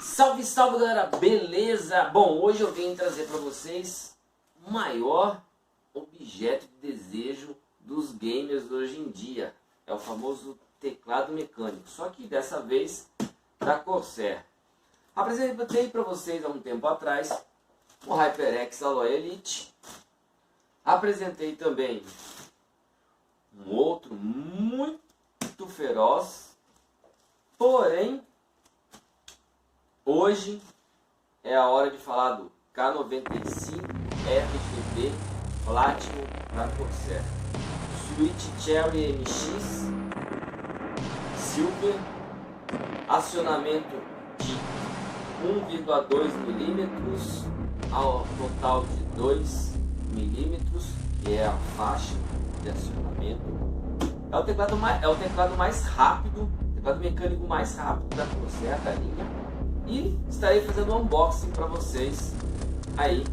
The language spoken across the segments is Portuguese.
Salve, salve galera, beleza? Bom, hoje eu vim trazer para vocês o maior objeto de desejo dos gamers hoje em dia. É o famoso teclado mecânico, só que dessa vez da Corsair. Apresentei para vocês há um tempo atrás o HyperX Alloy Elite. Apresentei também um outro muito feroz, porém hoje é a hora de falar do K95 RGB Platinum da Corsair. Switch Cherry MX Silver, acionamento de 1,2 milímetros ao total de 2 milímetros, que é a faixa de acionamento. É o teclado mais rápido, teclado mecânico mais rápido da Corsair, da linha. E estarei fazendo um unboxing para vocês aí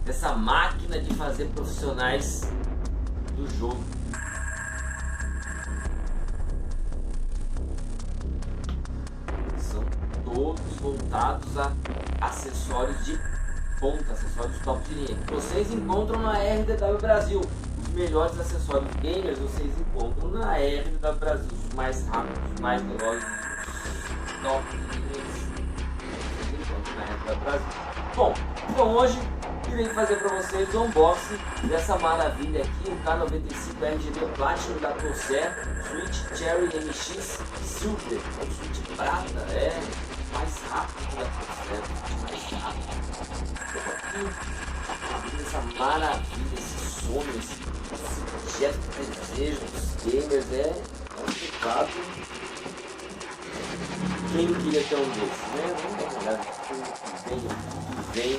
dessa máquina de fazer profissionais do jogo. São todos voltados a acessórios de ponta, acessórios top de linha, que vocês encontram na RDW Brasil. Os melhores acessórios gamers vocês encontram na RDW Brasil, os mais rápidos, os mais velozes, top de linhas vocês encontram na RDW Brasil. Bom, então hoje irei fazer para vocês o unboxing dessa maravilha aqui, o K95 RGB Platinum da Corsair, Switch Cherry MX Silver, o Switch prata, mais rápido da Corsair, mais rápido. Aqui, essa maravilha, esse sonho, esse objeto de desejo dos gamers, é um teclado. Quem não queria ter um desses, né? Vamos dar uma olhada que vem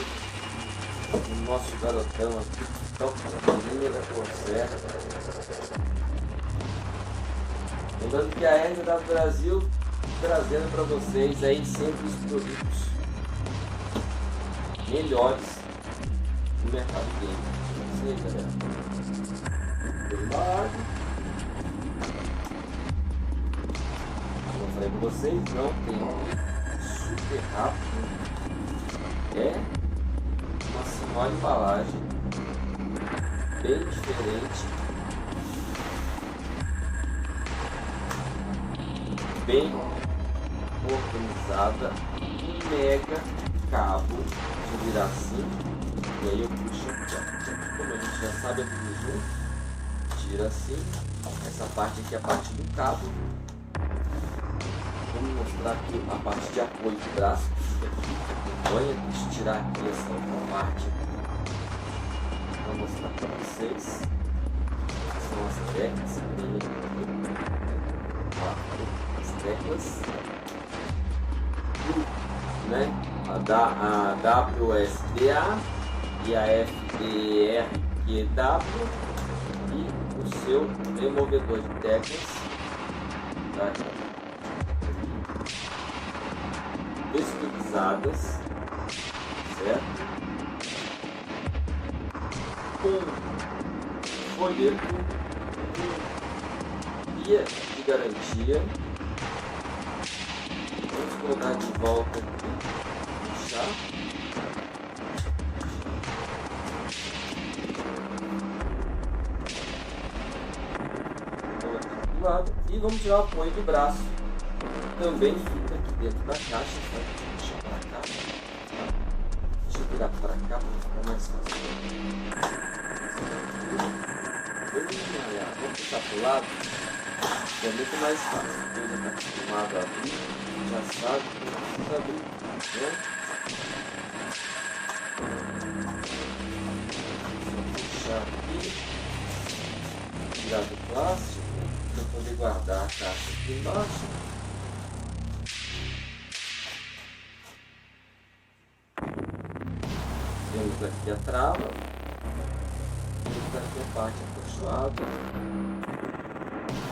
o nosso garotão aqui, top de linha da Corsair. Lembrando que a RDW Brasil trazendo para vocês aí sempre os produtos melhores no mercado game. Isso aí, galera. Embalagem. Como eu falei para vocês, não tem super rápido. É uma senhora embalagem bem diferente, bem organizada, um mega cabo de virar assim, e aí eu puxo aqui, como a gente já sabe, é tudo junto, tira assim, essa parte aqui é a parte do cabo. Vamos mostrar aqui a parte de apoio do braço, que acompanha, deixa eu tirar aqui essa outra parte aqui, vou mostrar para vocês. São as teclas que tem aqui, as teclas, né? A WSDA e a FDRQW e o seu removedor de teclas, tá? Estilizadas, certo? Com folheto, guia de garantia. Vamos colocar de volta aqui, puxar. Colocar aqui do lado e vamos tirar o apoio do braço. Também fica aqui dentro da caixa, tá? Deixa eu para cá, tá? Deixa eu virar para cá para ficar mais fácil. Vamos puxar para o lado, que é muito mais fácil. Quem já está acostumado a abrir, já sabe que precisa abrir, né? Vou puxar aqui, tirar do plástico, para poder guardar a caixa aqui embaixo. Temos aqui a trava, temos aqui a parte acolchoada,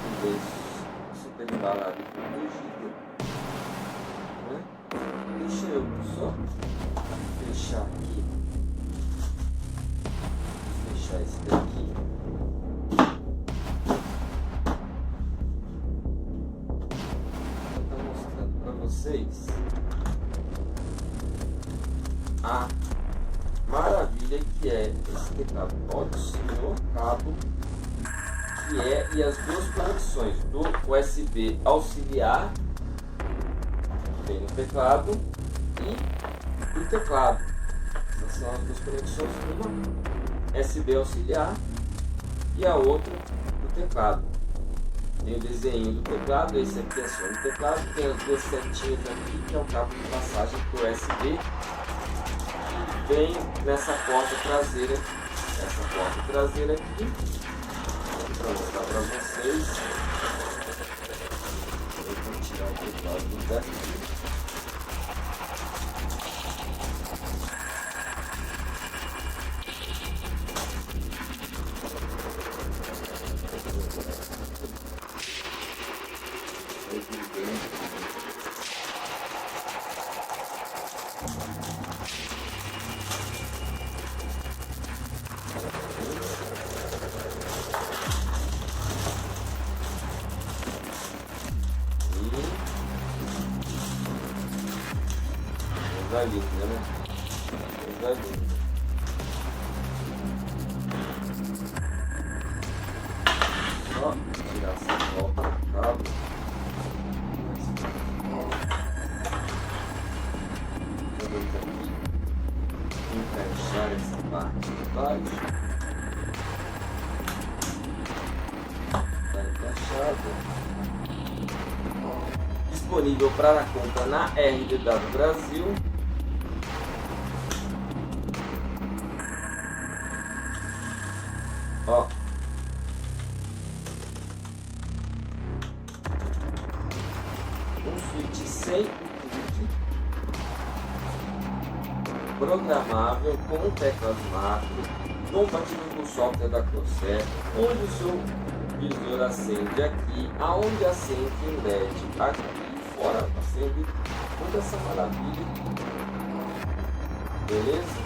também super embalada e protegida, né? Deixa eu só fechar aqui, fechar esse daqui, vocês a maravilha que é esse teclado. Olha o senhor cabo que é, e as duas conexões do USB auxiliar tem no teclado e do teclado. Essas são as duas conexões, uma USB auxiliar e a outra do teclado. Tem o desenho do teclado, esse aqui é só o teclado, tem as duas setinhas aqui, que é o cabo de passagem para o USB, e vem nessa porta traseira, essa porta traseira aqui, para mostrar para vocês. Eu vou tirar o teclado daqui. Coisa linda, né? Coisa linda. Só tirar essa volta do cabo. Vamos aqui encaixar essa parte de baixo. Está encaixado. Disponível para compra na RDW Brasil. Ó, um switch sem input, programável com teclas macro, compatível com o software da Corsair, onde o seu visor acende aqui, aonde acende em LED aqui, fora acende toda essa maravilha. Beleza?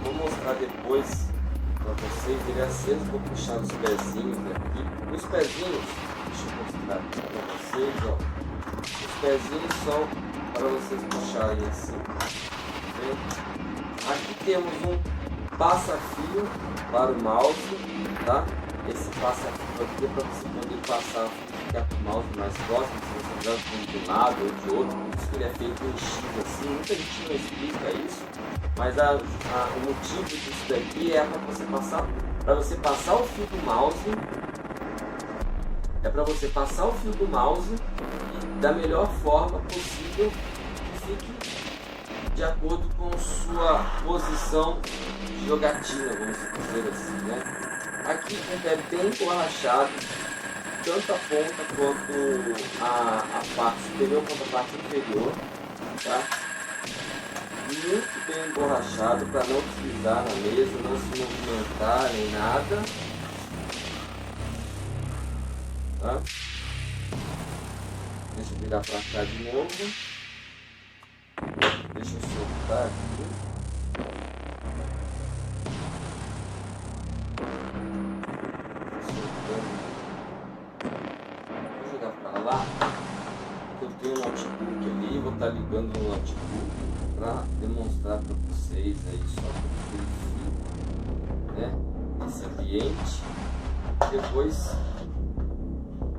Vou mostrar depois para vocês, ele é aceso. Vou puxar os pezinhos aqui. Os pezinhos, deixa eu mostrar aqui para vocês, ó. Os pezinhos são para vocês puxarem assim. Aqui temos um passa-fio para o mouse, tá? Esse passa-fio aqui é para você poder passar, ficar com o mouse mais próximo, se você quiser de um lado ou de outro. Por isso que ele é feito em X assim, muita gente não explica isso. Mas o motivo disso daqui é para você passar o fio do mouse. É para você passar o fio do mouse da melhor forma possível, que fique de acordo com sua posição de jogatina, vamos dizer assim, né? Aqui é bem emborrachado, tanto a ponta quanto a parte superior quanto a parte inferior, tá? Muito bem emborrachado para não deslizar na mesa, não se movimentar nem nada, tá? Deixa eu virar para cá de novo. Deixa eu soltar aqui. Vou jogar para lá. Eu tenho um notebook ali, vou estar ligando no notebook para demonstrar para vocês aí, só para verificar, né, esse ambiente. Depois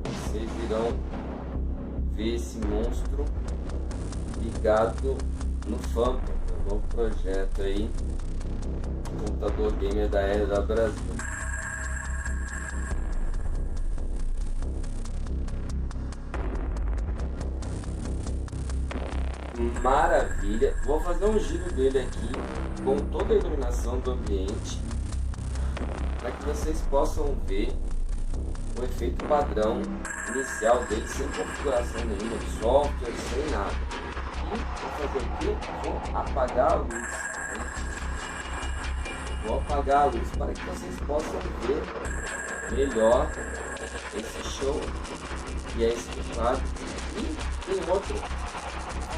vocês irão ver esse monstro ligado no Phantom, um novo projeto aí, computador gamer da RDW Brasil. Maravilha, vou fazer um giro dele aqui com toda a iluminação do ambiente para que vocês possam ver o efeito padrão inicial dele, sem configuração nenhuma de software, sem nada. E vou fazer aqui, vou apagar a luz, né? Vou apagar a luz para que vocês possam ver melhor esse show que é esse teclado. E tem outro,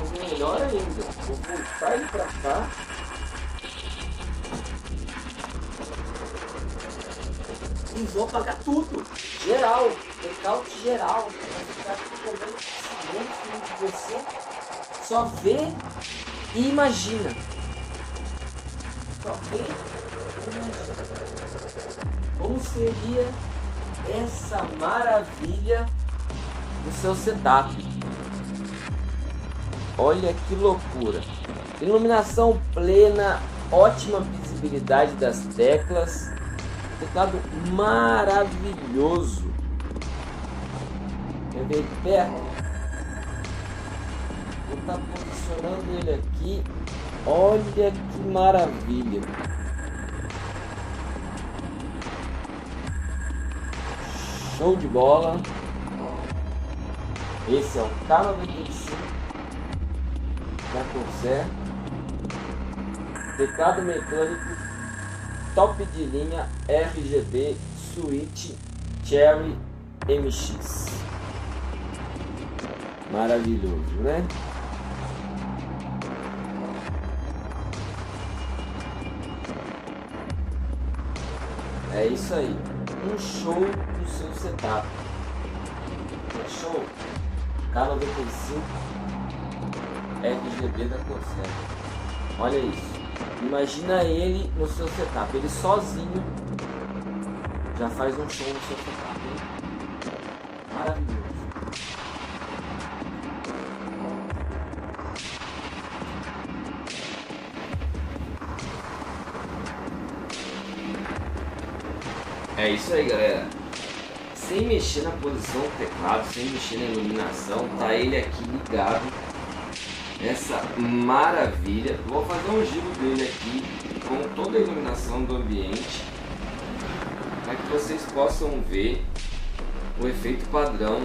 mas melhor ainda, vou voltar ele para cá e vou apagar tudo, geral, blackout geral, para ficar aqui também de você Só vê e imagina. Só vê e imagina. Como seria essa maravilha do seu setup? Olha que loucura. Iluminação plena, ótima visibilidade das teclas. Teclado maravilhoso. Quer ver de perto? Vou estar posicionando ele aqui. Olha que maravilha. Show de bola. Esse é o K95 da Corsair. Teclado mecânico top de linha RGB Switch Cherry MX. Maravilhoso, né? É isso aí. Um show do seu setup. Show? K95 RGB da Corsair. Olha isso. Imagina ele no seu setup. Ele sozinho já faz um show no seu setup, hein? Maravilhoso. É isso aí, galera. Sem mexer na posição do teclado, sem mexer na iluminação, tá ele aqui ligado. Essa maravilha. Vou fazer um giro dele aqui com toda a iluminação do ambiente, para que vocês possam ver o efeito padrão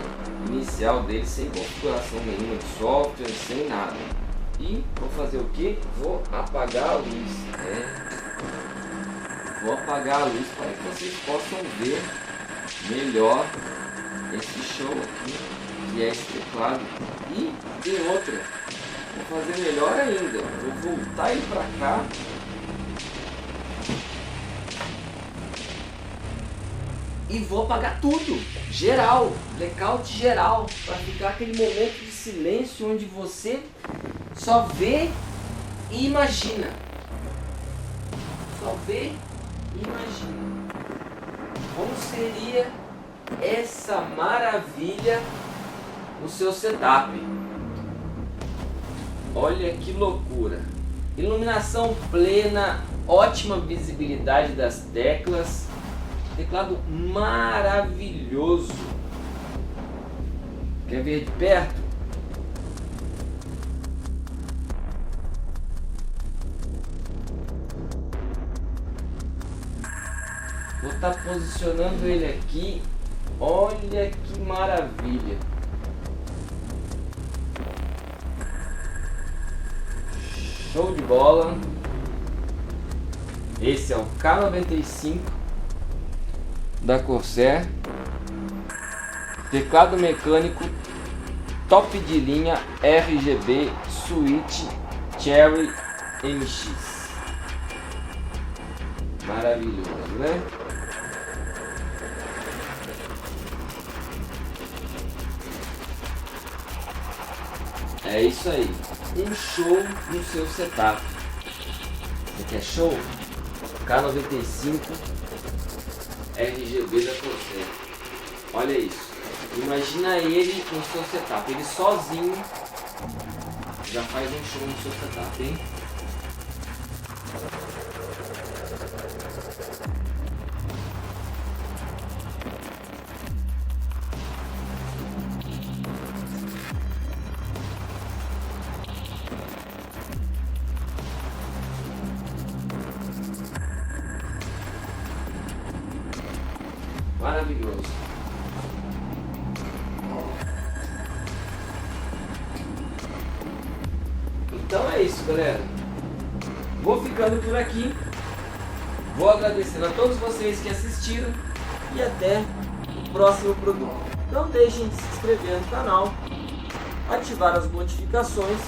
inicial dele, sem configuração nenhuma de software, sem nada. E vou fazer o que? Vou apagar a luz. Vou apagar a luz para que vocês possam ver melhor esse show aqui, que é esse teclado. E tem outra, vou fazer melhor ainda, vou voltar ele para cá e vou apagar tudo, geral, blackout geral, para ficar aquele momento de silêncio onde você só vê e imagina. Só vê e imagina. Como seria essa maravilha no seu setup? Olha que loucura. Iluminação plena, ótima visibilidade das teclas. Teclado maravilhoso. Quer ver de perto? Vou estar posicionando ele aqui. Olha que maravilha. Show de bola. Esse é o K95 da Corsair. Teclado mecânico top de linha RGB Switch Cherry MX. Maravilhoso, né? É isso aí. Um show no seu setup. Você quer show? K95 RGB da Corsair. Olha isso. Imagina ele no seu setup. Ele sozinho já faz um show no seu setup, hein? Maravilhoso. Então é isso, galera. Vou ficando por aqui. Vou agradecendo a todos vocês que assistiram e até o próximo produto. Não deixem de se inscrever no canal, ativar as notificações.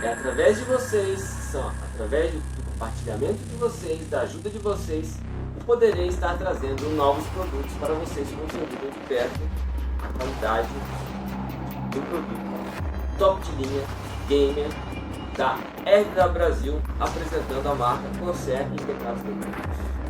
É através de vocês, através do compartilhamento de vocês, da ajuda de vocês, eu poderei estar trazendo novos produtos para vocês, consolidando de perto a qualidade do produto top de linha gamer da RW Brasil, apresentando a marca Corsair em teclados mecânicos.